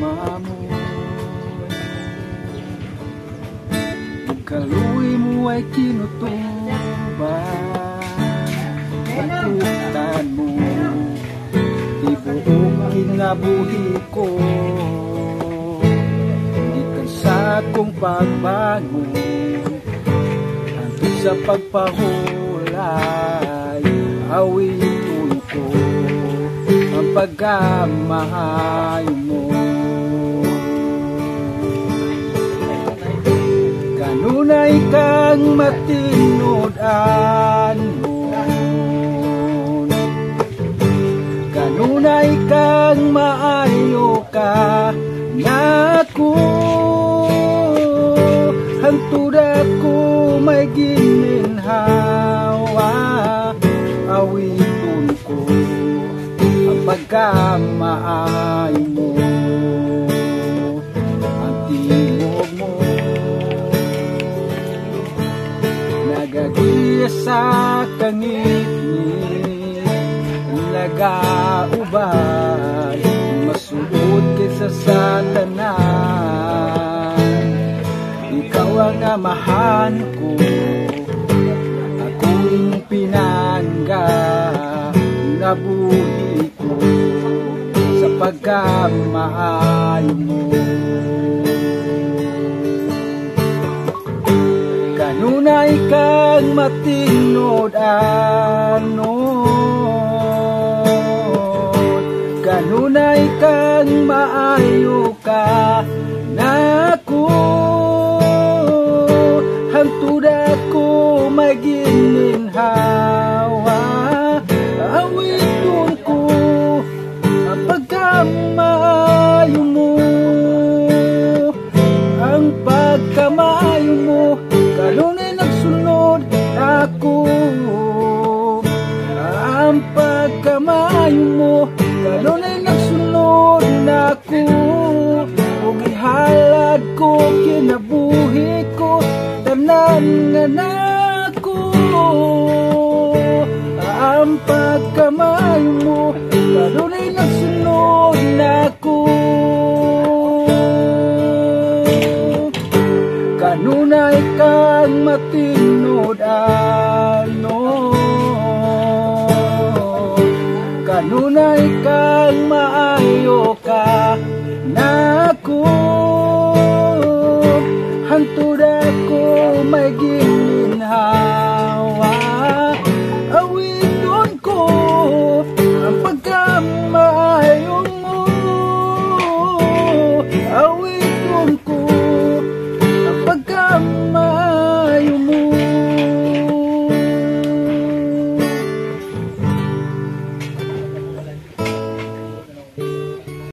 mo. Kaluoy mo ay kinutuban, pagkutan mo, ibuong kinabuhi ko. Ikan sa kong pagbangon, hanggang sa pagpahulay, awitin ko ang pagmamahal mo. Kanunay kang matinudan mo, kanunay kang maayo ka nako. Hangtod ako may gininhawa, awiton ko ang pagkamaayo mo. Ang timog mo nagagiya sa kangit-ngit, nagaubay, masuod kaysa sa tanan. Ikaw ang amahan ko, ako'y pinangga, nabuhi ko sa pagkamaayo mo. Kanunay kang matinudan nun, kanunay kang maayo ka nako. Hangtod ako may gininhawa, awiton ko ang pagkamaayo mo. Ang pagkamaayo mo kanunay nagsunod ako. Ang pagkamaayo mo kanunay nagsunod ako. Ug ihalad ko kinabuhi ko tanan nga nako. Ang pagkamaayo mo